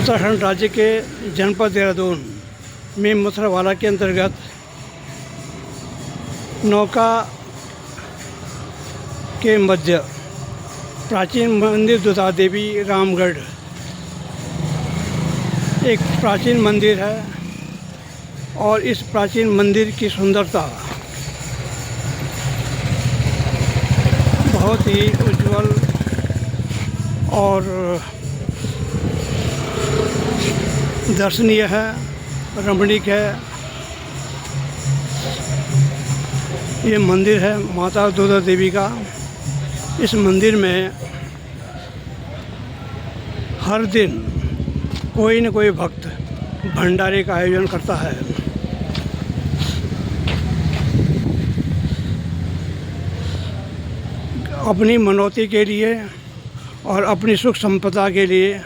उत्तराखंड राज्य के जनपद देहरादून में मथुरावाला के अंतर्गत नौका के मध्य प्राचीन मंदिर दुधा देवी रामगढ़ एक प्राचीन मंदिर है और इस प्राचीन मंदिर की सुंदरता बहुत ही उज्जवल और दर्शनीय है, रमणीक है। ये मंदिर है माता दुधा देवी का। इस मंदिर में हर दिन कोई न कोई भक्त भंडारे का आयोजन करता है। अपनी मनौती के लिए और अपनी सुख संपदा के लिए,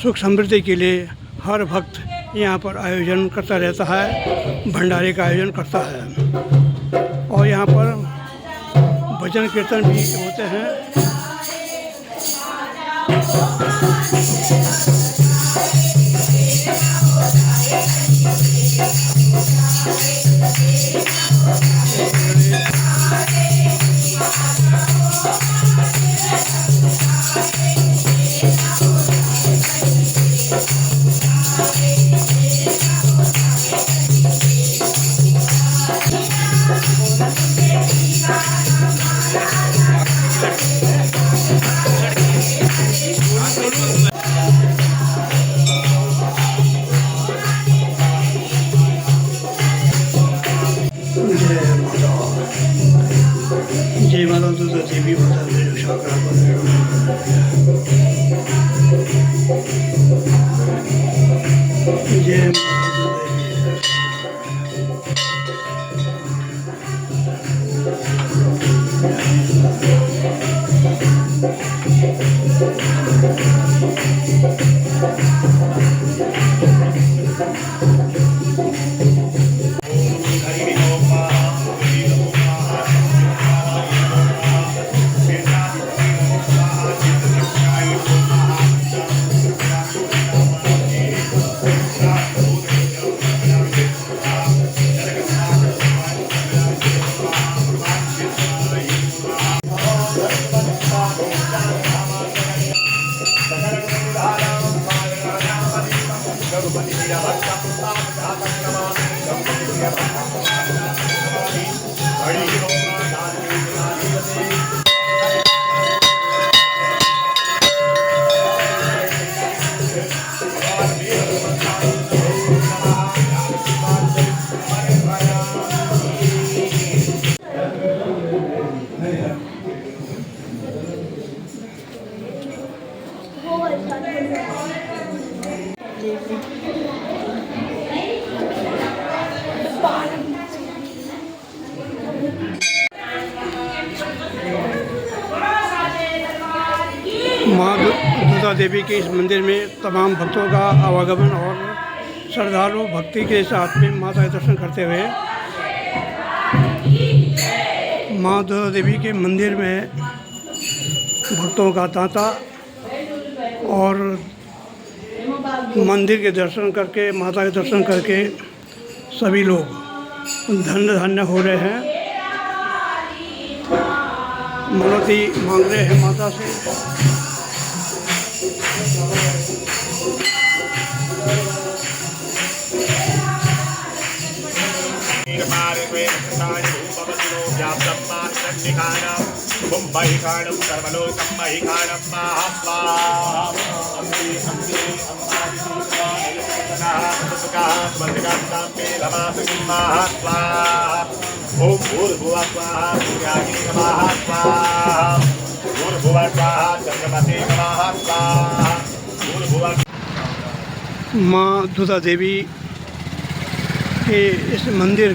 सुख समृद्धि के लिए हर भक्त यहाँ पर आयोजन करता रहता है, भंडारे का आयोजन करता है। और यहाँ पर भजन कीर्तन भी होते हैं। जय माता दुधा देवी माता जय माँ दुधा देवी के इस मंदिर में तमाम भक्तों का आवागमन और श्रद्धालु भक्ति के साथ में माता के दर्शन करते हुए माँ दुधा देवी के मंदिर में भक्तों का तांता और मंदिर के दर्शन करके, माता के दर्शन करके सभी लोग धन्य धन्य हो रहे हैं, मनौती मांग रहे हैं माता से। मुंबईकाणं सर्वलोकं महिकाणं ओम भूर्भुवः स्वाहा सूर्याग्निः नमः स्वाहा भूर्भुवः स्वाहा चंद्रमते नमः स्वाहा भूर्भुवः। माँ दुधा देवी के इस मंदिर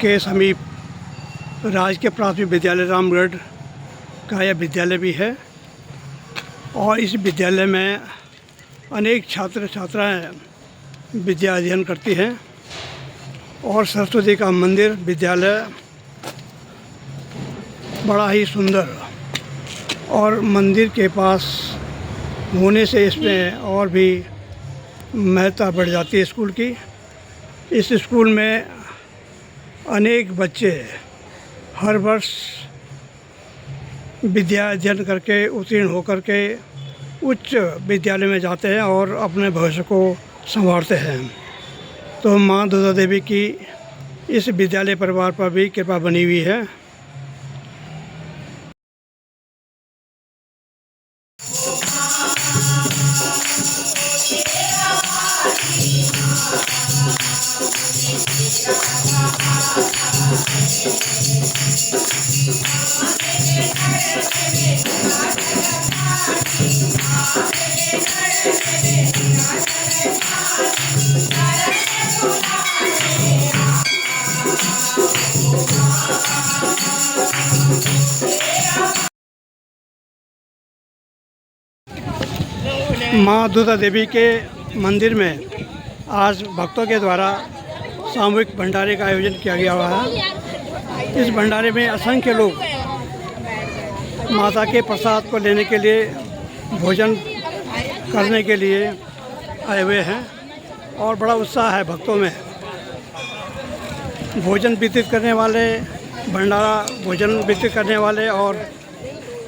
के समीप राजकीय प्राथमिक विद्यालय रामगढ़ का यह विद्यालय भी है और इस विद्यालय में अनेक छात्र छात्राएं विद्या अध्ययन करती हैं और सरस्वती का मंदिर विद्यालय बड़ा ही सुंदर और मंदिर के पास होने से इसमें और भी महत्ता बढ़ जाती है स्कूल की। इस स्कूल में अनेक बच्चे हर वर्ष विद्या अध्ययन करके उत्तीर्ण होकर के उच्च विद्यालय में जाते हैं और अपने भविष्य को संवारते हैं। तो माँ दुर्गा देवी की इस विद्यालय परिवार पर भी कृपा बनी हुई है। माँ दुर्गा देवी के मंदिर में आज भक्तों के द्वारा सामूहिक भंडारे का आयोजन किया गया हुआ है। इस भंडारे में असंख्य लोग माता के प्रसाद को लेने के लिए, भोजन करने के लिए आए हुए हैं और बड़ा उत्साह है भक्तों में। भोजन वितरित करने वाले, भंडारा भोजन वितरित करने वाले और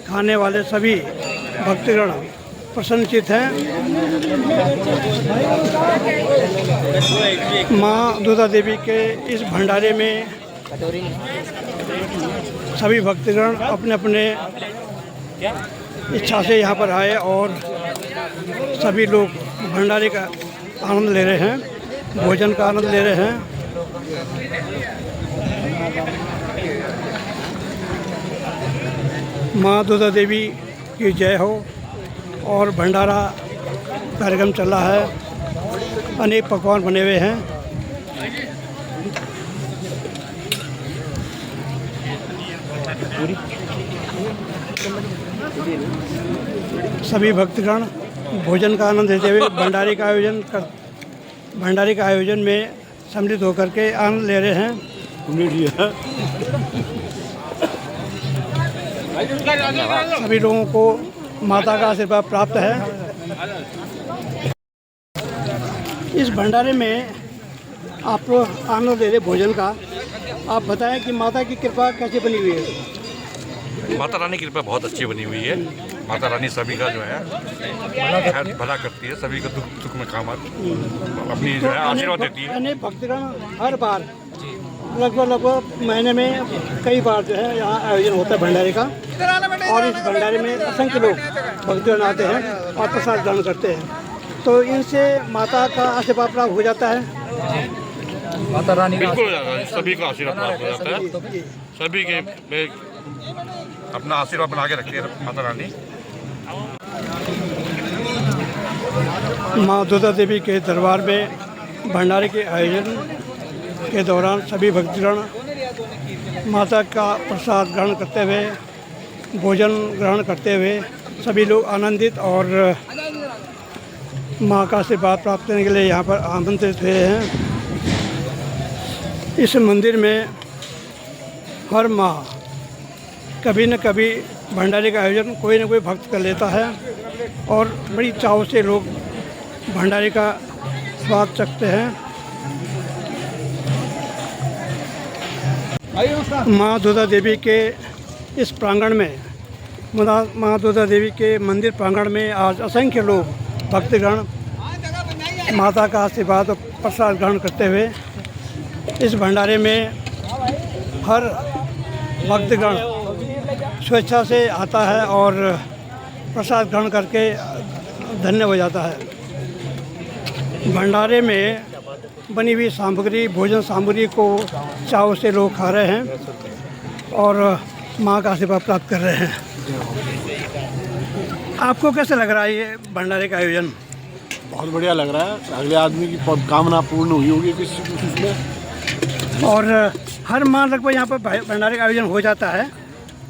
खाने वाले सभी भक्तगण प्रसन्नचित हैं। माँ दुर्गा देवी के इस भंडारे में सभी भक्तगण अपने अपने इच्छा से यहाँ पर आए और सभी लोग भंडारे का आनंद ले रहे हैं, भोजन का आनंद ले रहे हैं। माँ दुर्गा देवी की जय हो। और भंडारा कार्यक्रम चल रहा है, अनेक पकवान बने हुए हैं। सभी भक्तगण भोजन का आनंद लेते हुए भंडारे का आयोजन में सम्मिलित होकर के आनंद ले रहे हैं। सभी लोगों को माता का आशीर्वाद प्राप्त है। इस भंडारे में आप आनंद ले रहे भोजन का, आप बताएं कि माता की कृपा कैसे बनी हुई है? माता रानी की कृपा बहुत अच्छी बनी हुई है। माता रानी सभी का जो है खैर भला करती है, सभी का दुख में काम अपनी जो है आशीर्वाद देती है। अनेक भक्तगण हर बार लगभग महीने में कई बार जो है यहाँ आयोजन होता है भंडारे का, और इस भंडारे में असंख्य लोग भक्तगण आते हैं और प्रसाद ग्रहण करते हैं। तो इनसे माता का आशीर्वाद प्राप्त हो जाता है। माता रानी बिल्कुल हो जाता है, सभी का आशीर्वाद प्राप्त हो जाता है। सभी के अपना आशीर्वाद बना के रखती है माता रानी। माँ दुर्गा देवी के दरबार में भंडारे के आयोजन के दौरान सभी भक्तगण माता का प्रसाद ग्रहण करते हुए, भोजन ग्रहण करते हुए सभी लोग आनंदित और माँ का आशीर्वाद प्राप्त करने के लिए यहाँ पर आमंत्रित हुए हैं। इस मंदिर में हर माह कभी न कभी भंडारे का आयोजन कोई न कोई भक्त कर लेता है और बड़ी चाव से लोग भंडारे का स्वाद चखते हैं। माँ दुर्गा देवी के इस प्रांगण में, माँ दुर्गा देवी के मंदिर प्रांगण में आज असंख्य लोग भक्तगण माता का आशीर्वाद और प्रसाद ग्रहण करते हुए इस भंडारे में हर भक्तगण स्वेच्छा से आता है और प्रसाद ग्रहण करके धन्य हो जाता है। भंडारे में बनी हुई सामग्री, भोजन सामग्री को चाव से लोग खा रहे हैं और माँ का आशीर्वाद प्राप्त कर रहे हैं। आपको कैसे लग रहा है ये भंडारे का आयोजन? बहुत बढ़िया लग रहा है। अगले आदमी की कामना पूर्ण हुई होगी किसी चीज़ में। और हर माह लगभग यहाँ पर भंडारे का आयोजन हो जाता है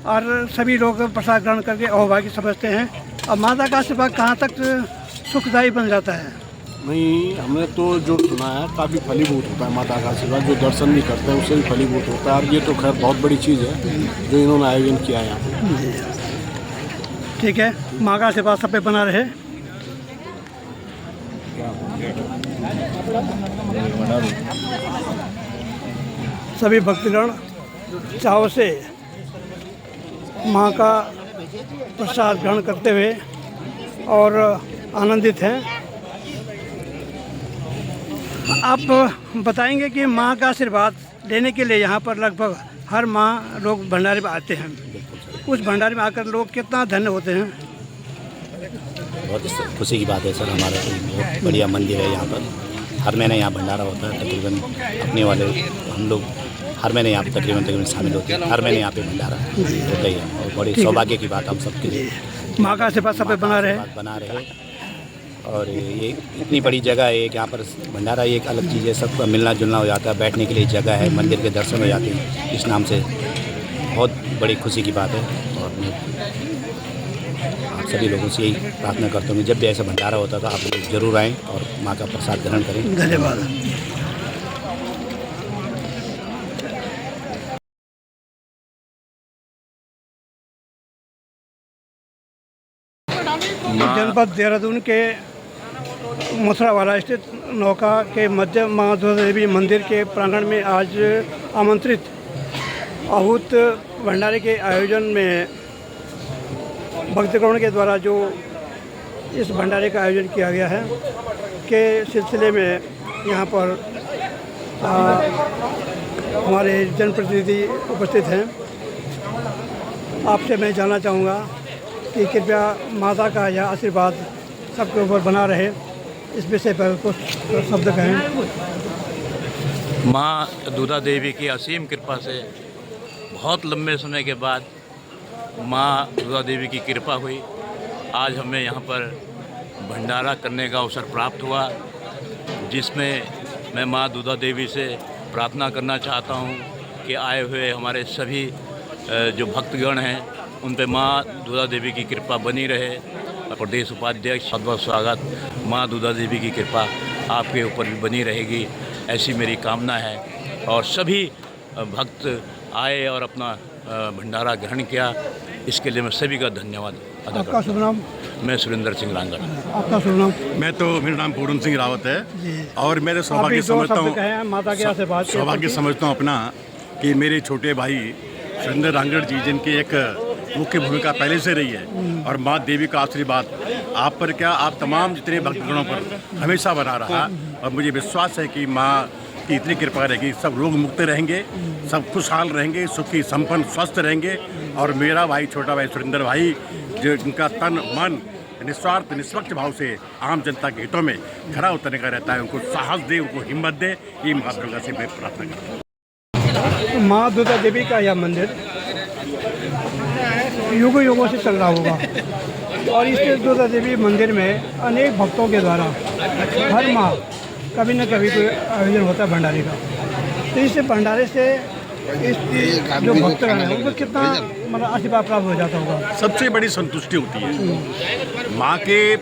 और सभी लोग प्रसाद ग्रहण करके अहोभाग्य समझते हैं। और माता का आशीर्वाद कहाँ तक सुखदायी बन जाता है? नहीं, हमने तो जो सुना है काफ़ी फलीभूत होता है माता का आशीर्वाद। जो दर्शन भी करते हैं उससे भी फलीभूत होता है। और ये तो खैर बहुत बड़ी चीज़ है जो इन्होंने आयोजन किया है यहाँ पे। ठीक है, माँ का आशीर्वाद सब पे बना रहे। सभी भक्तगण चाव से माँ का प्रसाद ग्रहण करते हुए और आनंदित हैं। आप बताएंगे कि माँ का आशीर्वाद लेने के लिए यहाँ पर लगभग हर माह लोग भंडारे में आते हैं। उस भंडारे में आकर लोग कितना धन्य होते हैं। बहुत खुशी की बात है सर, हमारा बहुत बढ़िया मंदिर है। यहाँ पर हर महीने यहाँ भंडारा होता है। तकरीबन अपने वाले हम लोग हर महीने यहाँ पे तकरीबन शामिल होते हैं। हर महीने यहाँ पे भंडारा होता ही है और बड़ी सौभाग्य की बात हम सबके लिए। माँ का आशीर्वाद सब पे बना रहे। और ये इतनी बड़ी जगह है कि यहाँ पर भंडारा एक अलग चीज़ है। सबका मिलना जुलना हो जाता है, बैठने के लिए जगह है, मंदिर के दर्शन हो जाते हैं। इस नाम से बहुत बड़ी खुशी की बात है। और मैं आप सभी लोगों से यही प्रार्थना करता हूँ कि जब भी ऐसा भंडारा होता तो आप लोग जरूर आएँ और माँ का प्रसाद ग्रहण करें। धन्यवाद। जनपद देहरादून के मथुरावाला स्थित नौका के मध्य माँ दुर्गा देवी मंदिर के प्रांगण में आज आमंत्रित आहूत भंडारे के आयोजन में भक्तगण के द्वारा जो इस भंडारे का आयोजन किया गया है के सिलसिले में यहाँ पर हमारे जनप्रतिनिधि उपस्थित हैं। आपसे मैं जानना चाहूँगा कि कृपया माता का यह आशीर्वाद सबके ऊपर बना रहे, इस विषय पर कुछ शब्द कहें। माँ दुर्गा देवी की असीम कृपा से बहुत लंबे समय के बाद माँ दुर्गा देवी की कृपा हुई। आज हमें यहाँ पर भंडारा करने का अवसर प्राप्त हुआ, जिसमें मैं माँ दुर्गा देवी से प्रार्थना करना चाहता हूँ कि आए हुए हमारे सभी जो भक्तगण हैं उन पे माँ दुर्गा देवी की कृपा बनी रहे। प्रदेश उपाध्यक्ष बहुत स्वागत। माँ दुर्गा देवी की कृपा आपके ऊपर भी बनी रहेगी, ऐसी मेरी कामना है। और सभी भक्त आए और अपना भंडारा ग्रहण किया, इसके लिए मैं सभी का धन्यवाद अदा आपका शुभ नाम? मैं सुरेंद्र सिंह लांगड़। आपका शुभ नाम? मैं तो मेरा नाम पूर्ण सिंह रावत है और मेरे सौभाग्य समझता हूँ माता के आशीर्वाद सौभाग्य समझता हूँ अपना कि मेरे छोटे भाई सुरेंद्र रांगड़ जी, जिनकी एक मुख्य भूमिका पहले से रही है, और माँ देवी का आशीर्वाद आप पर क्या आप तमाम जितने भक्तगणों पर हमेशा बना रहा। और मुझे विश्वास है कि माँ की इतनी कृपा रहेगी, सब रोग मुक्त रहेंगे, सब खुशहाल रहेंगे, सुखी संपन्न स्वस्थ रहेंगे। और मेरा भाई छोटा भाई सुरेंद्र भाई, जो इनका तन मन निस्वार्थ निष्पक्ष भाव से आम जनता के हितों में खरा उतरने का रहता है, उनको साहस दे, उनको हिम्मत दे, ये माँ दुर्गा से मैं प्रार्थना करता हूँ। माँ दुर्गा देवी का यह मंदिर युगों युगों से चल रहा होगा और इस दुर्गा देवी मंदिर में अनेक भक्तों के द्वारा हर माह कभी न कभी कोई आयोजन होता है भंडारे का। तो इस भंडारे से इस जो भक्तगण हैं उनको कितना मतलब आशीर्वाद प्राप्त हो जाता होगा? सबसे बड़ी संतुष्टि होती है माँ के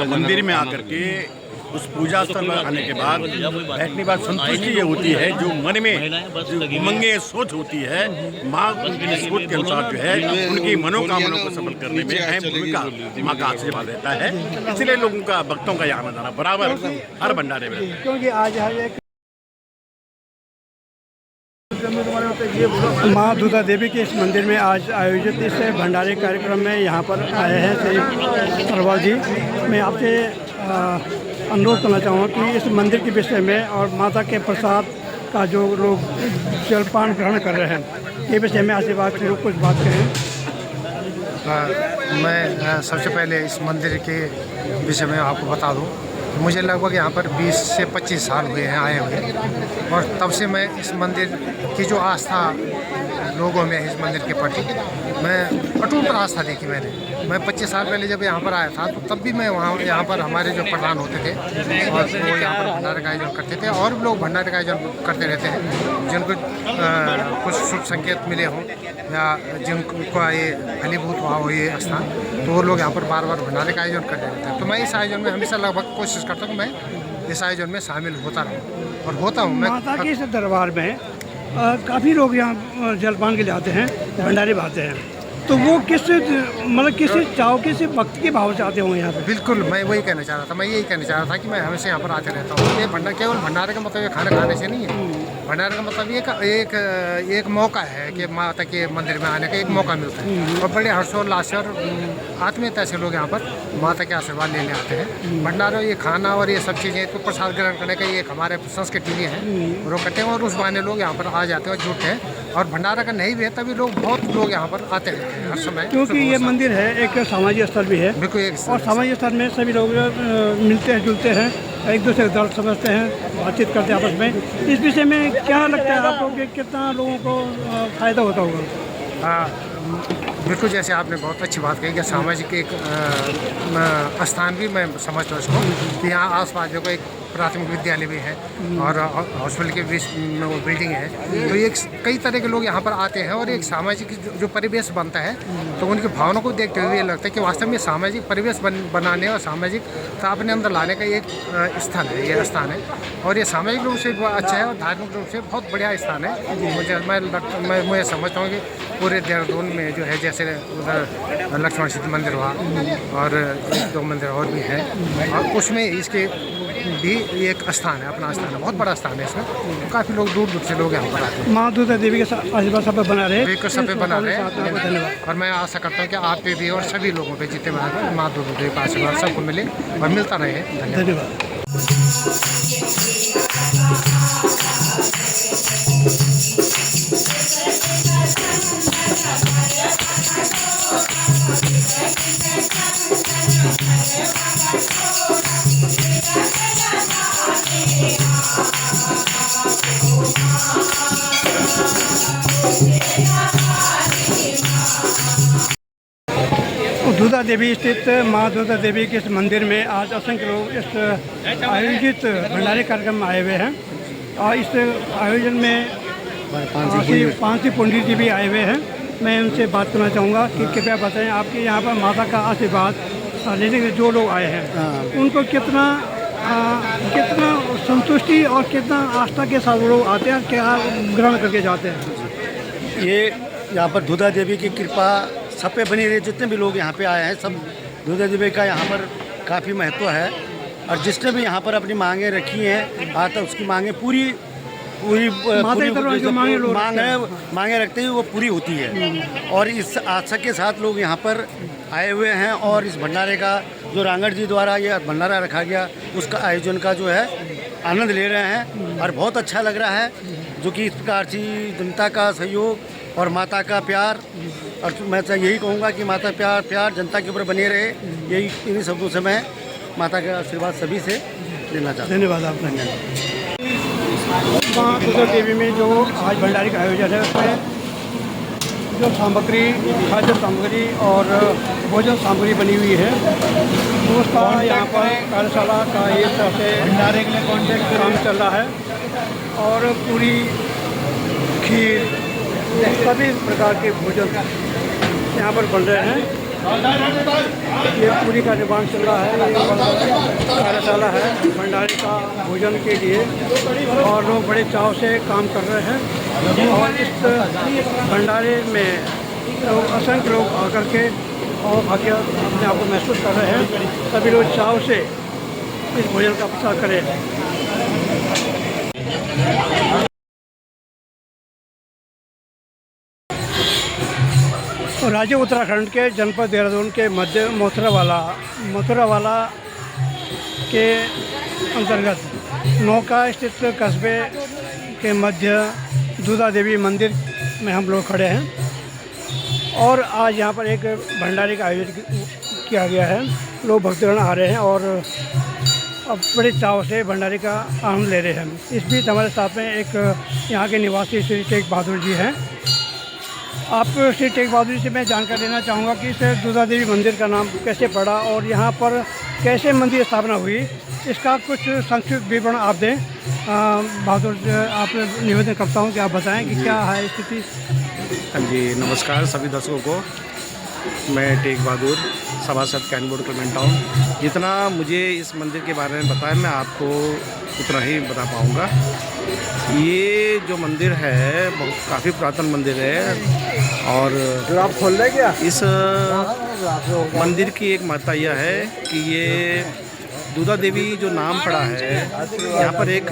मंदिर में आकर के उस पूजा स्थल पर आने के बाद बैठने के बाद संतुष्टि ये होती है, जो मन में जो उमंगे सोच होती है, माँ उनकी सोच के अनुसार जो है उनकी मनोकामनाओं को सफल करने में अहम भूमिका माँ का आशीर्वाद रहता है। इसलिए लोगों का भक्तों का यहाँ आना जाना बराबर हर भंडारे में, क्योंकि आज एक माँ दुर्गा देवी के इस मंदिर में आज आयोजित इस भंडारे कार्यक्रम में यहाँ पर आए हैं श्री सरवाल जी। मैं आपसे अनुरोध करना चाहूँगा कि इस मंदिर के विषय में और माता के प्रसाद का जो लोग जलपान ग्रहण कर रहे हैं, ये विषय में आशीर्वाद के कुछ बात करें। मैं सबसे पहले इस मंदिर के विषय में आपको बता दूं, मुझे लगभग यहाँ पर 20 से 25 साल हुए हैं आए हुए, और तब से मैं इस मंदिर की जो आस्था लोगों में है इस मंदिर के प्रति, मैं अटूट आस्था देखी मैंने। मैं 25 साल पहले जब यहाँ पर आया था तो तब भी मैं यहाँ पर हमारे जो प्रधान होते थे और वो यहाँ पर भंडारे का आयोजन करते थे, और भी लोग भंडारे का आयोजन करते रहते हैं जिनको कुछ शुभ संकेत मिले हों या जिनको ये फलीभूत हुआ हो ये स्थान, तो वो लोग यहाँ पर बार बार भंडारे का आयोजन करते रहते हैं। तो मैं इस आयोजन में हमेशा लगभग कोशिश करता हूँ कि मैं इस आयोजन में शामिल होता रहूँ और होता हूँ। मैं माता के इस दरबार में काफ़ी लोग यहाँ जलपान के लिए आते हैं, भंडारे में आते हैं, तो वो किस चाव किस भक्त के भाव से आते होंगे यहाँ पे? बिल्कुल, मैं वही कहना चाह रहा था। मैं यही कहना चाह रहा था कि मैं हमेशा यहाँ पर आते रहता हूँ। ये केवल भंडारे का मतलब ये खाना खाने से नहीं है। भंडारे का मतलब एक मौका है कि माता के मंदिर में आने का एक मौका मिलता है, और बड़े हर्षोल्लास और आत्मीयता से लोग यहाँ पर माता के आशीर्वाद लेने आते हैं। भंडारा, ये खाना और ये सब चीज़ें, तो प्रसाद ग्रहण करने का ये एक हमारे संस्कृति भी है, वो करते हैं, और उस बहाने लोग यहाँ पर आ जाते हैं और जुटते हैं। और भंडारा का नहीं भी है तभी बहुत लोग यहाँ पर आते रहते हैं हर समय, क्योंकि ये मंदिर है एक सामाजिक स्थल भी है। बिल्कुल, और सामाजिक स्थल में सभी लोग मिलते हैं, जुलते हैं, एक दूसरे का दर्द समझते हैं, बातचीत करते हैं आपस में। इस विषय में क्या लगता है आपको कि कितना लोगों को फ़ायदा होता होगा? बिल्कुल, जैसे आपने बहुत अच्छी बात कही कि सामाजिक एक स्थान भी मैं समझता हूँ इसको, कि यहाँ आसपास जो एक प्राथमिक विद्यालय भी है और हॉस्पिटल के बिल्डिंग है, तो एक कई तरह के लोग यहाँ पर आते हैं, और एक सामाजिक जो परिवेश बनता है, तो उनकी भावनाओं को देखते हुए ये लगता है कि वास्तव में सामाजिक परिवेश बनाने और सामाजिकता अपने अंदर लाने का एक स्थल है, ये स्थान है। और ये सामाजिक रूप से अच्छा है और धार्मिक रूप से बहुत बढ़िया स्थान है। मैं समझता हूँ कि पूरे देहरादून में जो है, जैसे उधर लक्ष्मण सिद्ध मंदिर हुआ और 2 मंदिर और भी हैं, और उसमें इसके भी एक स्थान है, अपना स्थान है, बहुत बड़ा स्थान है इसमें। तो काफ़ी लोग दूर दूर से लोग यहाँ पर आते हैं। माँ दुर्गा देवी के आशीर्वाद सब पे बना रहे, बिल्कुल सब पे बना रहे हैं। धन्यवाद। और मैं आशा करता हूँ कि आप पे भी और सभी लोगों पे जितने बना माँ दुर्गा देवी का आशीर्वाद सबको मिले और मिलता रहे। धन्यवाद। दुर्गा देवी स्थित माँ दुर्गा देवी के इस मंदिर में आज असंख्य लोग इस आयोजित भंडारे कार्यक्रम में आए हुए हैं, और इस आयोजन में पांसी पंडित जी भी आए हुए हैं। मैं उनसे बात करना चाहूँगा कि कृपया बताएं, आपके यहाँ पर माता का आशीर्वाद लेने के जो लोग आए हैं उनको कितना संतुष्टि और कितना आस्था के साथ लोग आते हैं, क्या ग्रहण करके जाते हैं? ये यहाँ पर दुर्गा देवी की कृपा सब पे बनी रही। जितने भी लोग यहाँ पे आए हैं, सब दुर्गा देवी का यहाँ पर काफ़ी महत्व है, और जिसने भी यहाँ पर अपनी मांगें रखी हैं आज तक उसकी मांगें पूरी मांगे रखते ही वो पूरी होती है। और इस आशा के साथ लोग यहाँ पर आए हुए हैं, और इस भंडारे का जो रांगड़ जी द्वारा ये भंडारा रखा गया उसका आयोजन का जो है आनंद ले रहे हैं, और बहुत अच्छा लग रहा है। जो कि इस प्रकार से जनता का सहयोग और माता का प्यार, और मैं यही कहूँगा कि माता प्यार जनता के ऊपर बने रहे। यही इन्हीं शब्दों से मैं माता का आशीर्वाद सभी से लेना चाहता हूँ। धन्यवाद आपका। माँ दुर्गा देवी में जो आज भंडारे का आयोजन है, उसमें जो सामग्री, खाद्य सामग्री और भोजन सामग्री बनी हुई है, तो उसका यहाँ पर कार्यशाला का एक तरह से भंडारे के लिए कॉन्टेक्ट काम चल रहा है, और पूरी खीर सभी प्रकार के भोजन यहाँ पर बन रहे हैं। ये पूरी का निर्माण चल रहा है, ये कार्यशाला है भंडारे का भोजन के लिए, और लोग बड़े चाव से काम कर रहे हैं। और इस भंडारे में लोग असंख्य लोग आकर के और भाग्य अपने आप को महसूस कर रहे हैं। सभी लोग चाव से इस भोजन का प्रसाद करें। राज्य उत्तराखंड के जनपद देहरादून के मध्य मथुरावाला के अंतर्गत नौका स्थित कस्बे के मध्य दुर्गा देवी मंदिर में हम लोग खड़े हैं, और आज यहाँ पर एक भंडारे का आयोजन किया गया है। लोग भक्तगण आ रहे हैं और अब बड़े चाव से भंडारे का आनंद ले रहे हैं। इस बीच हमारे साथ में एक यहाँ के निवासी श्री टेक बहादुर जी हैं। आप श्री टेक बहादुर से मैं जानकारी लेना चाहूँगा कि इस दुर्गा देवी मंदिर का नाम कैसे पड़ा और यहाँ पर कैसे मंदिर स्थापना हुई, इसका कुछ संक्षिप्त विवरण आप दें। बहादुर, आप निवेदन करता हूँ कि आप बताएं कि क्या है स्थिति। हाँ जी, नमस्कार सभी दर्शकों को। मैं टेक बहादुर, सभासद कैंट बोर्ड क्लेमेंट टाउन। जितना मुझे इस मंदिर के बारे में बताया मैं आपको उतना ही बता पाऊँगा। ये जो मंदिर है बहुत काफ़ी पुरातन मंदिर है। और आप खोल रहे क्या? इस मंदिर की एक महत्ता यह है कि ये दूधा देवी जो नाम पड़ा है, यहाँ पर एक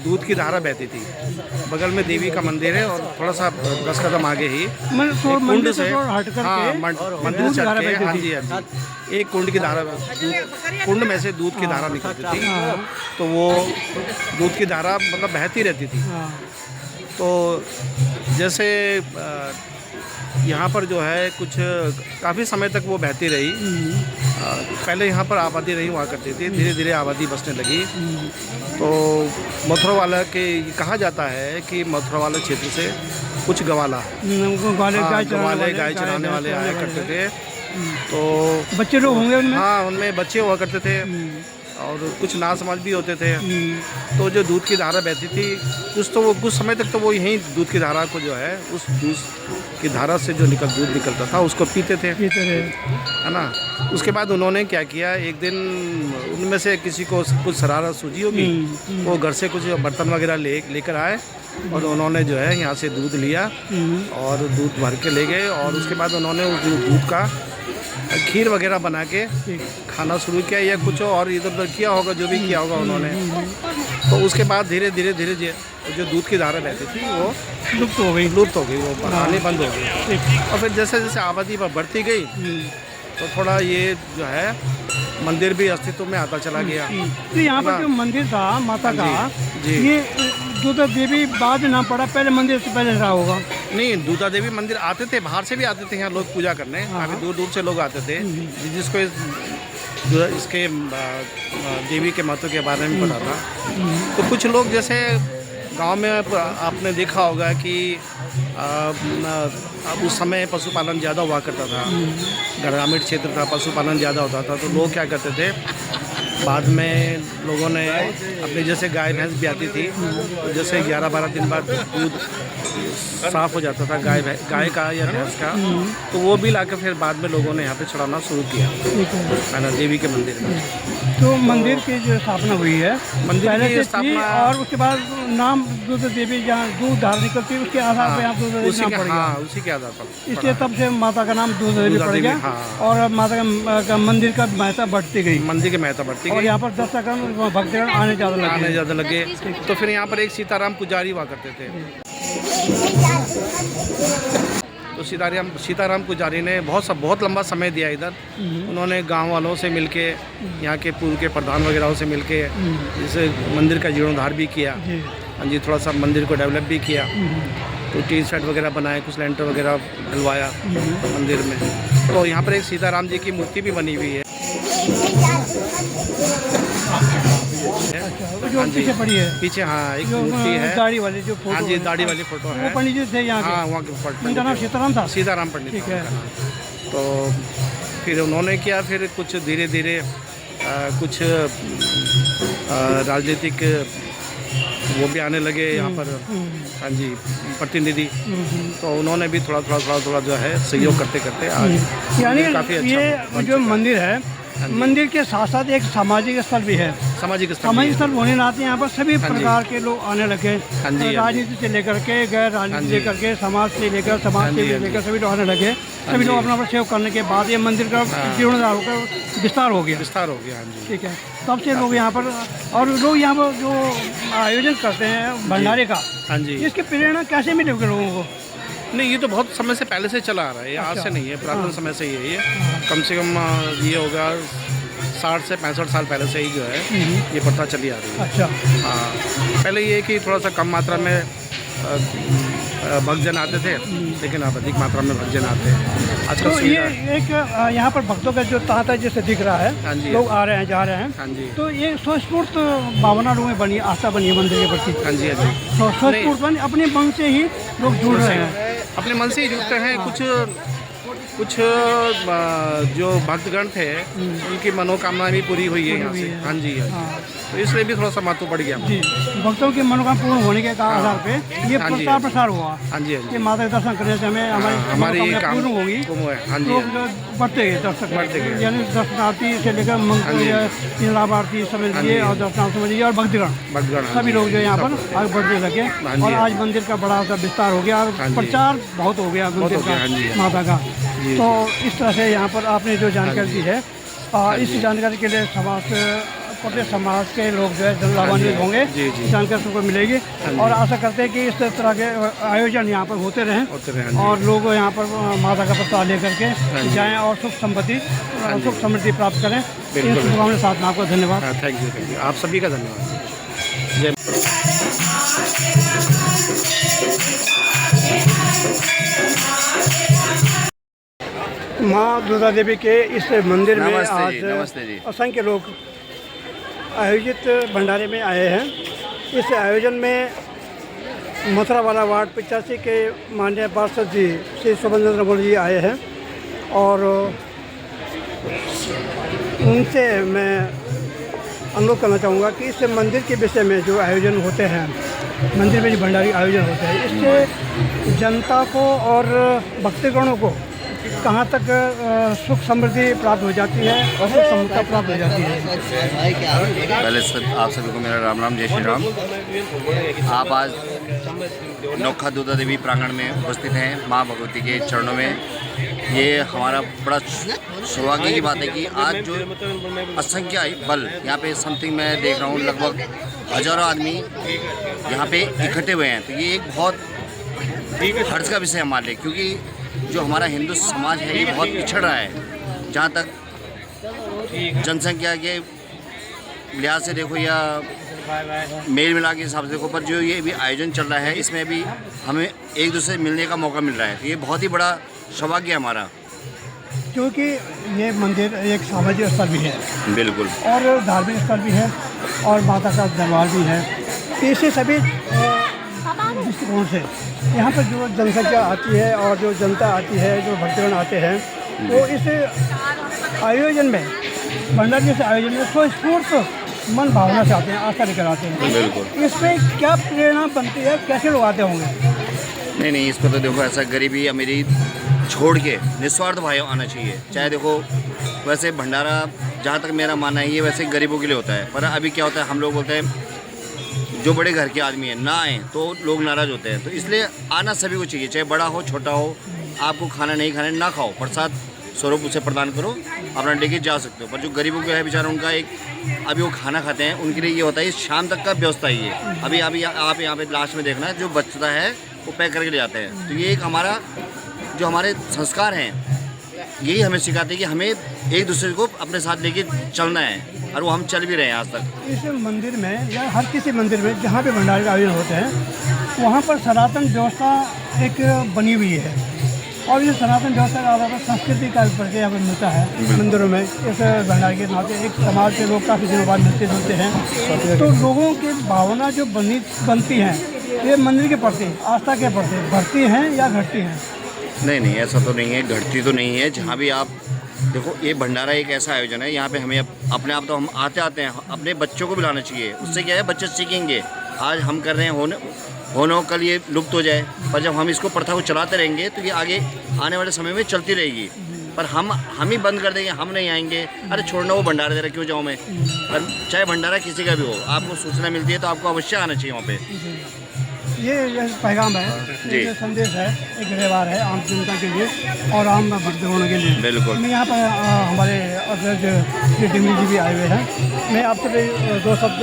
दूध की धारा बहती थी। बगल में देवी का मंदिर है और थोड़ा सा 10 कदम आगे ही एक कुंड से, हाँ मंदिर से हट के, हाँ जी हाँ जी, एक कुंड की धारा, कुंड में से दूध की धारा निकलती थी। तो वो दूध की धारा मतलब बहती रहती थी। तो जैसे यहाँ पर जो है कुछ काफ़ी समय तक वो बहती रही। पहले यहाँ पर आबादी नहीं हुआ करती थी, धीरे धीरे आबादी बसने लगी। तो मथुरा वाला के कहा जाता है कि मथुरा वाले क्षेत्र से कुछ गवाला गाय चराने वाले आया करते थे। तो बच्चे लोग होंगे उनमें? हाँ, उनमें बच्चे हुआ करते थे और कुछ नासमझ भी होते थे। तो जो दूध की धारा बहती थी कुछ समय तक तो वो यहीं दूध की धारा को जो है, उस दूध की धारा से जो दूध निकलता था उसको पीते थे, है ना। उसके बाद उन्होंने क्या किया, एक दिन उनमें से किसी को कुछ शरारत सूझी होगी, वो घर से कुछ बर्तन वगैरह लेकर आए और उन्होंने जो है यहाँ से दूध लिया और दूध भर के ले गए। और उसके बाद उन्होंने उस दूध का खीर वगैरह बना के खाना शुरू किया या कुछ और इधर उधर किया होगा, जो भी किया होगा उन्होंने। तो उसके बाद धीरे धीरे जो दूध की धारा बहती थी वो लुप्त हो गई, वो आने बंद हो गई। और फिर जैसे जैसे आबादी बढ़ती गई तो थोड़ा ये जो है मंदिर भी अस्तित्व में आता चला गया। तो यहाँ पर जो मंदिर था माता का, ये दूधा देवी बाद में नाम पड़ा, पहले मंदिर से पहले रहा होगा? नहीं, दूधा देवी मंदिर आते थे, बाहर से भी आते थे यहाँ लोग पूजा करने, काफ़ी दूर दूर से लोग आते थे, जिसको इसके देवी के महत्व के बारे में पता था। तो कुछ लोग जैसे गांव में आपने देखा होगा कि उस समय पशुपालन ज़्यादा हुआ करता था, ग्रामीण क्षेत्र था, पशुपालन ज़्यादा होता था। तो लोग क्या करते थे, बाद में लोगों ने अपने जैसे गाय भैंस भी आती थी, तो जैसे 11-12 दिन बाद दूध साफ़ हो जाता था गाय का या भैंस का, तो वो भी लाकर फिर बाद में लोगों ने यहाँ पे चढ़ाना शुरू किया, है ना, देवी के मंदिर में। तो मंदिर की जो स्थापना हुई है, मंदिर की स्थापना, और उसके बाद नाम दूध देवी जहाँ दूध धार निकलती है उसके आधार पर यहाँ दूध देवी नाम पड़ गया। हाँ, उसी के आधार पर, इसलिए तब से माता का नाम दूध देवी पड़ गया। और माता का मंदिर का महत्ता बढ़ती गई, मंदिर की महत्ता बढ़ती गई। और यहाँ पर दर्शकगण भक्तगण आने ज़्यादा लगे। तो फिर यहाँ पर एक सीताराम पुजारी हुआ करते थे। तो सीताराम पुजारी ने बहुत लंबा समय दिया इधर। उन्होंने गांव वालों से मिलके, यहाँ के पूर्व के प्रधान वगैरह से मिलके इस मंदिर का जीर्णोद्धार भी किया। हाँ जी, थोड़ा सा मंदिर को डेवलप भी किया। तो टी सेट वगैरह बनाए, कुछ लेंटर वगैरह डलवाया मंदिर में। तो यहाँ पर एक सीताराम जी की मूर्ति भी बनी हुई है। जो पीछे पड़ी है, पीछे हाँ एक मूर्ति है, दाढ़ी वाली जो फोटो, हाँ जी दाढ़ी वाली फोटो है। वो पंडित जी थे यहाँ के? हाँ, वहाँ के उनका नाम सीताराम था? सीताराम पंडित। ठीक है। तो फिर उन्होंने किया, फिर कुछ धीरे धीरे कुछ राजनीतिक वो भी आने लगे यहाँ पर, हाँ जी, प्रतिनिधि। तो उन्होंने भी थोड़ा जो है सहयोग करते करते आज यानी काफ़ी अच्छा ये जो मंदिर है, मंदिर के साथ साथ एक सामाजिक स्थल भी है। सामाजिक स्थल होने नाते यहाँ पर सभी प्रकार के लोग आने लगे, राजनीति से लेकर के गैर राजनीति से लेकर के समाज से लेकर सभी लोग आने लगे। सभी लोग अपना सेव करने के बाद ये मंदिर का जीर्णोद्धार होकर विस्तार हो गया। हाँ जी, ठीक है। तब से लोग यहाँ पर, और लोग यहाँ पर जो आयोजन करते हैं भंडारे का, हाँ जी, इसकी प्रेरणा कैसे मिली लोगों को? नहीं, ये तो बहुत समय से पहले से चला आ रहा है, आज से नहीं है, पुरातन समय से ही है। ये कम से कम ये होगा 60 से 65 साल पहले से ही जो है ये प्रथा चली आ रही है। अच्छा। हाँ, पहले ये कि थोड़ा सा कम मात्रा में भक्तजन आते थे, लेकिन अब अधिक मात्रा में भक्तजन आते हैं आजकल। तो ये एक यहाँ पर भक्तों का जो तांता जैसे दिख रहा है, हाँ जी, लोग आ रहे हैं जा रहे हैं, हाँ जी। तो ये स्वस्फूर्त भावना लोगों में बनी, आस्था बनी है मंदिर के प्रति। हाँ जी, हाँ जी, स्वस्फूर्त अपने मन से ही लोग जुड़ रहे हैं, अपने मन से ही जुड़ते हैं। कुछ कुछ जो भक्तगण थे उनकी मनोकामना भी पूरी हुई है यहाँ से। हाँ जी, तो इसलिए भी थोड़ा सा महत्व बढ़ गया। जी, भक्तों की मनोकामना पूर्ण होने के आधार पे ये हाँ जी, प्रचार प्रसार हुआ हाँ जी, हाँ कि जी, माता के दर्शन करने से हमें हमारी मनोकामना पूर्ण होगी। हाँ जी, लोग जो बढ़ते गए दर्शक बढ़ते गए, यानी दर्शनार्थी से लेकर मंगल लाभार्थी समझिए और दर्शनार्थी समझिए और भक्तगण सभी लोग जो यहाँ पर आगे बढ़ने लगे और आज मंदिर का बड़ा सा विस्तार हो गया और प्रचार बहुत हो गया मंदिर का, माता का। तो इस तरह से यहाँ पर आपने जो जानकारी दी है, इस जानकारी के लिए प्रत्येक समाज के लोग जो है लाभान्वित होंगे, जानकारी सबको मिलेगी और आशा करते हैं कि इस तरह के आयोजन यहाँ पर होते रहें और लोग यहाँ पर माता का प्रसाद लेकर के जाएं और सुख समृद्धि प्राप्त करें। इन शुभकामनाओं के साथ में आपको धन्यवाद। थैंक यू, आप सभी का धन्यवाद। जय माँ दुर्गा देवी के इस मंदिर में आज नमस्ते जी। असंख्य लोग आयोजित भंडारे में आए हैं। इस आयोजन में मथुरा वाला वार्ड 85 के माननीय पार्षद जी श्री शोभन चंद्र मोदी जी आए हैं और उनसे मैं अनुरोध करना चाहूँगा कि इस मंदिर के विषय में जो आयोजन होते हैं, मंदिर में जो भंडारे आयोजन होते हैं, इससे जनता को और भक्तगणों को कहाँ तक सुख समृद्धि प्राप्त हो जाती है और सुख समृद्धि प्राप्त हो जाती है। पहले सब आप सभी को मेरा राम राम, जय श्री राम। आप आज नौखा दुर्गा देवी प्रांगण में उपस्थित हैं माँ भगवती के चरणों में। ये हमारा बड़ा सौभाग्य की बात है कि आज जो असंख्य बल यहाँ पे समथिंग मैं देख रहा हूँ, लगभग हजारों आदमी यहाँ पे इकट्ठे हुए हैं। तो ये एक बहुत हर्ष का विषय हमारे लिए, क्योंकि जो हमारा हिंदू समाज है ये बहुत पिछड़ रहा है। जहाँ तक जनसंख्या के लिहाज से देखो या मेल मिला के हिसाब से देखो, पर जो ये भी आयोजन चल रहा है इसमें भी हमें एक दूसरे से मिलने का मौका मिल रहा है। तो ये बहुत ही बड़ा सौभाग्य है हमारा, क्योंकि ये मंदिर एक सामाजिक स्थल भी है, बिल्कुल, और धार्मिक स्थल भी है और माता का दरबार भी है। ऐसे सभी दृष्टिकोण से यहाँ पर जो जनसंख्या आती है और जो जनता आती है, जो भक्तगण आते हैं, वो इस आयोजन में भंडारे जैसे आयोजन में स्वस्फूर्त मन भावना से आते हैं, आस्था लेकर आते हैं। बिल्कुल। इसमें क्या प्रेरणा बनती है, कैसे लोग आते होंगे? नहीं, इस पर तो देखो ऐसा गरीबी अमीरी छोड़ के निस्वार्थ भाव आना चाहिए। चाहे देखो वैसे भंडारा जहाँ तक मेरा मानना है ये वैसे गरीबों के लिए होता है, पर अभी क्या होता है, हम लोग बोलते हैं जो बड़े घर के आदमी हैं ना आए तो लोग नाराज़ होते हैं। तो इसलिए आना सभी को चाहिए, चाहे बड़ा हो छोटा हो। आपको खाना नहीं खाना ना खाओ, प्रसाद स्वरूप उसे प्रदान करो, अपना लेके जा सकते हो। पर जो गरीबों के है बेचारा, उनका एक अभी वो खाना खाते हैं, उनके लिए ये होता है शाम तक का व्यवस्था ही है। अभी आप यहाँ पे लास्ट में देखना, जो बचता है वो पैक करके ले जाते हैं। तो ये एक हमारा जो हमारे संस्कार हैं यही हमें सिखाते हैं कि हमें एक दूसरे को अपने साथ लेके चलना है, और वो हम चल भी रहे हैं आज तक। इस मंदिर में या हर किसी मंदिर में जहाँ पे भंडारे का आयोजन होते हैं, वहाँ पर सनातन व्यवस्था एक बनी हुई है और ये सनातन व्यवस्था के आधार पर संस्कृति का परिचय यहाँ पर मिलता है मंदिरों में। इस भंडारे के नाते एक समाज के लोग काफ़ी दिनों बाद मिलते जुलते हैं, तो लोगों की भावना जो बनती हैं ये मंदिर के प्रति, आस्था के प्रति बढ़ती हैं या घटती हैं? नहीं, ऐसा तो नहीं है, घटती तो नहीं है। जहाँ भी आप देखो, ये भंडारा एक ऐसा आयोजन है, यहाँ पे हमें अपने आप तो हम आते हैं, अपने बच्चों को भी लाना चाहिए। उससे क्या है, बच्चे सीखेंगे। आज हम कर रहे हैं होने कल ये लुप्त हो जाए, पर जब हम इसको प्रथा को चलाते रहेंगे तो ये आगे आने वाले समय में चलती रहेगी। पर हम ही बंद कर देंगे, हम नहीं आएंगे, अरे छोड़ना वो भंडारा दे रहा क्यों जाऊँ मैं। पर चाहे भंडारा किसी का भी हो, आपको सूचना मिलती है तो आपको अवश्य आना चाहिए वहाँ पे। ये पैगाम है, ये संदेश है, एक व्यवहार है आम जनता के लिए और आम भक्तगणों के लिए। बिल्कुल। मैं यहाँ पर हमारे अध्यक्ष श्री डिमरी जी भी आए हुए हैं। मैं आपसे भी दो शब्द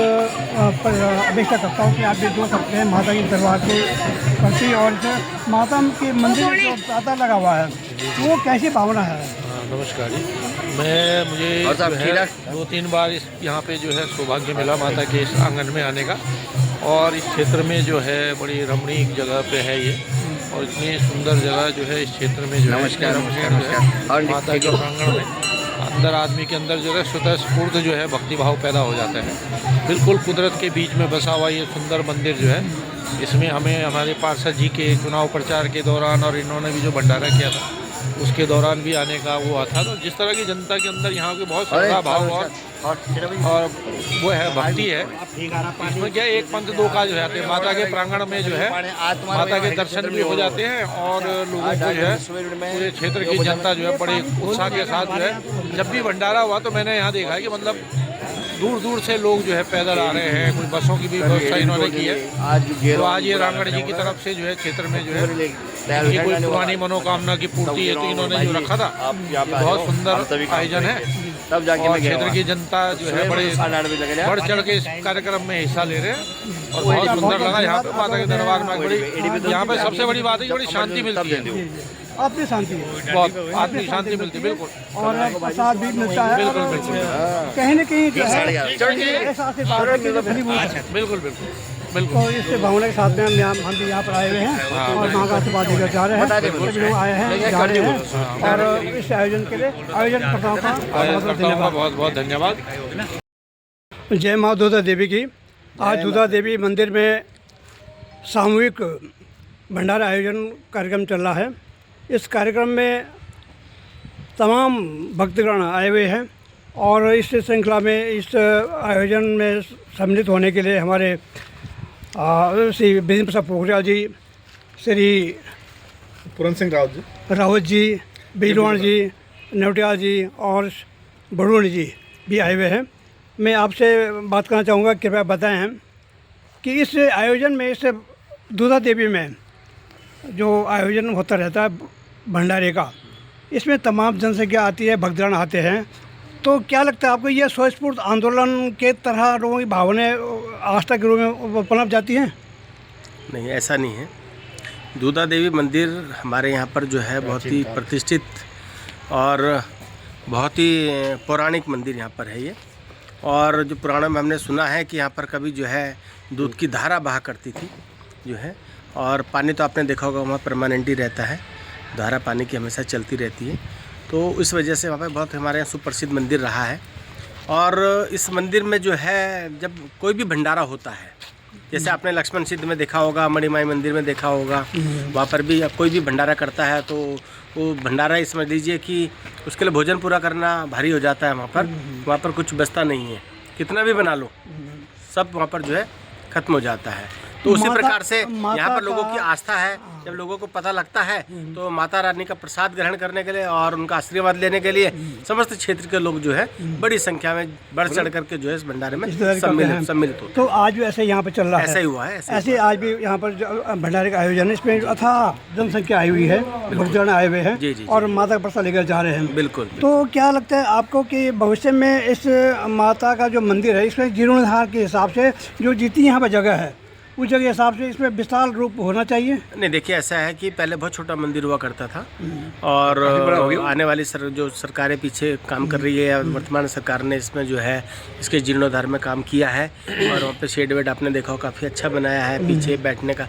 अपेक्षा करता हूँ कि आप भी 2 शब्द हैं माता के दरबार के प्रति और माता के मंदिर में जो ताता लगा हुआ है वो कैसी भावना है? नमस्कार जी, मुझे 2-3 बार यहाँ पे जो है सौभाग्य मिला माता के इस आंगन में आने का, और इस क्षेत्र में जो है बड़ी रमणीक जगह पे है ये, और इतनी सुंदर जगह जो है इस क्षेत्र में जो नमस्कार माता के प्रांगण में अंदर आदमी के अंदर जो है स्वतः स्फूर्त जो है भक्ति भाव पैदा हो जाता है। बिल्कुल कुदरत के बीच में बसा हुआ ये सुंदर मंदिर जो है, इसमें हमें हमारे पार्षद जी के चुनाव प्रचार के दौरान और इन्होंने भी जो भंडारा किया था उसके दौरान भी आने का वो था। तो जिस तरह की जनता के अंदर यहाँ के बहुत श्रद्धा भाव और वो है भक्ति है, इसमें क्या एक पंथ दो काज हो जाते हैं। माता के प्रांगण में जो है माता के दर्शन भी हो जाते हैं और लोगों को जो है पूरे क्षेत्र की जनता जो है बड़े उत्साह के साथ जो है, जब भी भंडारा हुआ तो मैंने यहाँ देखा है कि मतलब दूर दूर से लोग जो है पैदल आ रहे हैं। कुछ बसों की भी व्यवस्था इन्होंने की है। तो आज ये रांगड़ जी की तरफ से जो है क्षेत्र में जो है ये कोई पुरानी मनोकामना की पूर्ति है तो इन्होंने जो रखा था, बहुत सुंदर आयोजन है और क्षेत्र की जनता जो है बड़े बढ़ चढ़ के इस कार्यक्रम में हिस्सा ले रहे हैं और बहुत सुंदर लगा। यहाँ पे माता के दरबार में बड़ी, यहाँ पे सबसे बड़ी बात है कि बड़ी शांति मिलती है, आपकी शांति है, बहुत आत्मिक शांति मिलती है। बिल्कुल, और प्रसाद भी मिलता है। बिल्कुल बिल्कुल कहीं न कहीं जो है ऐसा आशीर्वाद है कि जो फलीभूत है। बिल्कुल बिल्कुल बिल्कुल। तो इससे भावना के साथ में हम भी यहाँ पर आए हुए हैं और माँ का आशीर्वाद लेकर जा रहे हैं। सभी लोग आए हैं, जा रहे हैं और इस आयोजन के लिए आयोजनकर्ताओं का बहुत बहुत धन्यवाद। जय माँ दुर्गा देवी की। आज दुर्गा देवी मंदिर में सामूहिक भंडारा आयोजन कार्यक्रम चल रहा है। इस कार्यक्रम में तमाम भक्तगण आए हुए हैं और इस श्रृंखला में इस आयोजन में सम्मिलित होने के लिए हमारे श्री विजेंद्र प्रसाद पोखरियाल जी, श्री पूरन सिंह रावत जी, बिजवाण जी, नवटियाल जी और बड़ूण जी भी आए हुए हैं। मैं आपसे बात करना चाहूँगा, कृपया बताएं कि इस आयोजन में, इस दुर्गा देवी में जो आयोजन होता रहता है भंडारे का, इसमें तमाम जनसंख्या आती है, भक्तगण आते हैं, तो क्या लगता है आपको ये स्वस्फूर्त आंदोलन के तरह लोगों की भावनाएं आस्था के रूप में पनप जाती हैं? नहीं, ऐसा नहीं है। दुर्गा देवी मंदिर हमारे यहाँ पर जो है बहुत ही प्रतिष्ठित और बहुत ही पौराणिक मंदिर यहाँ पर है ये। और जो पुराणों में हमने सुना है कि यहाँ पर कभी जो है दूध की धारा बहा करती थी जो है, और पानी तो आपने देखा होगा वहाँ परमानेंट ही रहता है, धारा पानी की हमेशा चलती रहती है। तो इस वजह से वहाँ पे बहुत हमारे यहाँ सुप्रसिद्ध मंदिर रहा है। और इस मंदिर में जो है जब कोई भी भंडारा होता है, जैसे आपने लक्ष्मण सिद्ध में देखा होगा, मणिमाई मंदिर में देखा होगा, वहाँ पर भी कोई भी भंडारा करता है तो वो भंडारा ही समझ लीजिए कि उसके लिए भोजन पूरा करना भारी हो जाता है। वहाँ पर कुछ बचता नहीं है, कितना भी बना लो सब वहाँ पर जो है ख़त्म हो जाता है। तो उसी प्रकार से यहाँ पर लोगों की आस्था है। जब लोगों को पता लगता है तो माता रानी का प्रसाद ग्रहण करने के लिए और उनका आशीर्वाद लेने के लिए समस्त क्षेत्र के लोग जो है बड़ी संख्या में बढ़ चढ़ करके जो है इस भंडारे में सम्मिलित होते। तो आज भी ऐसे यहाँ पर चल रहा है? ऐसा ही हुआ है, ऐसे आज भी यहाँ पर भंडारे का आयोजन है, इसमें अथाह जनसंख्या आई हुई है, भक्तगण आए हुए हैं और माता का प्रसाद लेकर जा रहे हैं। बिल्कुल। तो क्या लगता है आपको कि भविष्य में इस माता का जो मंदिर है, इसमें जीर्णोद्धार के हिसाब से जो जितनी यहाँ पर जगह है उस जगह के हिसाब से इसमें विशाल रूप होना चाहिए? नहीं, देखिए ऐसा है कि पहले बहुत छोटा मंदिर हुआ करता था और आने वाली जो सरकारें पीछे काम कर रही है, वर्तमान सरकार ने इसमें जो है इसके जीर्णोद्धार में काम किया है और वहाँ पे शेड वेड आपने देखा हो काफ़ी अच्छा बनाया है, पीछे बैठने का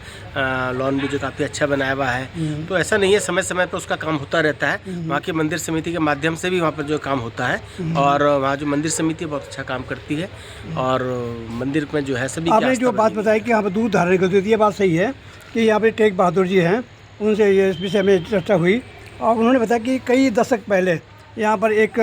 लॉन भी जो काफ़ी अच्छा बनाया हुआ है। तो ऐसा नहीं है, समय समय पर उसका काम होता रहता है। वहाँ की मंदिर समिति के माध्यम से भी वहाँ पर जो काम होता है और वहाँ जो मंदिर समिति बहुत अच्छा काम करती है और मंदिर में जो है सभी। आपने जो बात बताई कि यहाँ पर दूध धारण करती थी, ये बात सही है कि यहाँ पे टेक बहादुर जी हैं, उनसे ये इस विषय में चर्चा हुई और उन्होंने बताया कि कई दशक पहले यहाँ पर एक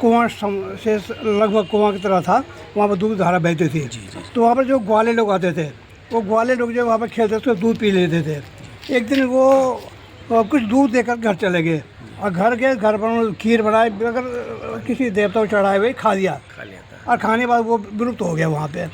कुआं से लगभग कुआं की तरह था, वहाँ पर दूध धारा बहती थी। तो वहाँ पर जो ग्वाले लोग आते थे, वो ग्वाले लोग जो वहाँ पर खेलते थे उसको दूध पी लेते थे। एक दिन वो कुछ दूध देकर घर चले गए और घर गए, घर पर खीर बनाए, अगर किसी देवता को चढ़ाए हुए खा लिया और खाने के बाद वो विलुप्त हो गया वहाँ पे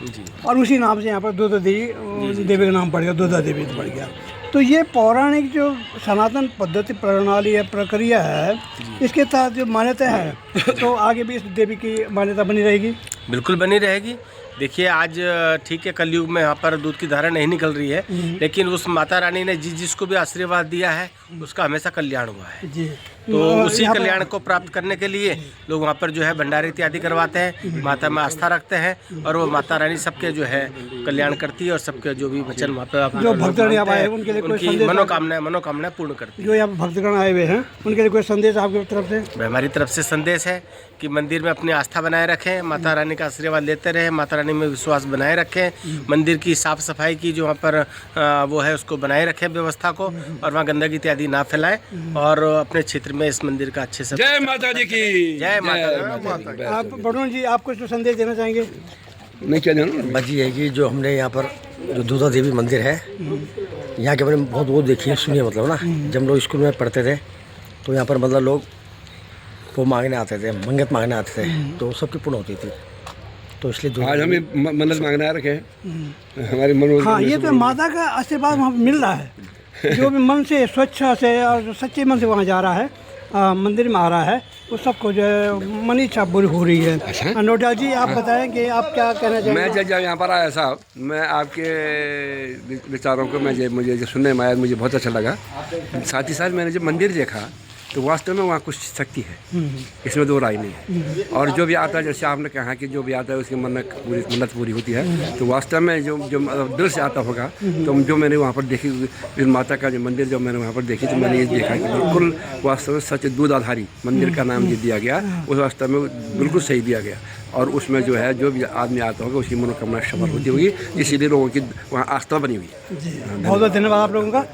और उसी नाम से यहाँ पर दुर्गा देवी का नाम पड़ गया, दुर्गा देवी पड़ गया। तो ये पौराणिक जो सनातन पद्धति प्रणाली है, प्रक्रिया है, इसके तहत जो मान्यता है तो आगे भी इस देवी की मान्यता बनी रहेगी? बिल्कुल बनी रहेगी। देखिए आज ठीक है कलयुग में यहाँ पर दूध की धारा नहीं निकल रही है, लेकिन उस माता रानी ने जिसको भी आशीर्वाद दिया है उसका हमेशा कल्याण हुआ है। तो उसी कल्याण को प्राप्त करने के लिए लोग वहाँ पर जो है भंडारे इत्यादि करवाते हैं, माता में आस्था रखते हैं और वो माता रानी सबके जो है कल्याण करती है और सबके जो भी वचन वहाँ पर जो भक्तगण यहाँ आए हैं उनके लिए कोई संदेश, मनोकामनाएं पूर्ण करती है। जो यहाँ भक्तगण आए हुए हैं उनके लिए कोई संदेश आपकी तरफ से? हमारी तरफ से संदेश है कि मंदिर में अपनी आस्था बनाए रखें, माता रानी का आशीर्वाद लेते रहें, माता रानी में विश्वास बनाए रखें, मंदिर की साफ सफाई की जो वहाँ पर वो है उसको बनाए रखें व्यवस्था को, और वहाँ गंदगी इत्यादि ना फैलाएं और अपने क्षेत्र में इस मंदिर का अच्छे से जय माता जी की जय माता। आप वरुण जी, आप कुछ संदेश देना चाहेंगे? नहीं क्या जाना बस ये है कि जो हमने यहाँ पर जो दूधा देवी मंदिर है, यहाँ के बारे में बहुत वो देखिए सुनिए, मतलब ना जब हम लोग स्कूल में पढ़ते थे तो यहाँ पर मतलब लोग वो मांगने आते थे, मंगत मांगने आते थे, तो सबकी पूर्ण होती थी। तो इसलिए आज हमें मन्नत मांगने आ रखे हैं हमारे मन। हाँ, ये तो माता का आशीर्वाद वहाँ मिल रहा है। जो भी मन से स्वच्छ से और सच्चे मन से वहाँ जा रहा है, मंदिर में आ रहा है, वो सबको जो है मन इच्छा पूरी हो रही है। नोटियाल जी, आप बताएं कि आप क्या कहना चाहेंगे? मैं जब यहाँ पर आया साहब, मैं आपके विचारों को मुझे जो सुनने में आया, मुझे बहुत अच्छा लगा। साथ ही साथ मैंने जब मंदिर देखा तो वास्तव में वहाँ कुछ शक्ति है, इसमें दो राय नहीं है। और जो भी आता है, जैसे आपने कहा कि जो भी आता है उसकी मन्नत पूरी होती है, तो वास्तव में जो दिल से आता होगा, तो जो मैंने वहाँ पर देखी इस माता का जो मंदिर जो मैंने वहाँ पर देखी, तो मैंने ये देखा कि बिल्कुल वास्तव में सच दूध आधारी मंदिर का नाम जो दिया गया, उस वास्तव में बिल्कुल सही दिया गया। और उसमें जो है जो भी आदमी आता होगा उसकी मनोकामना सफल होती होगी, इसीलिए लोगों की वहाँ आस्था बनी हुई है। बहुत बहुत धन्यवाद आप लोगों का।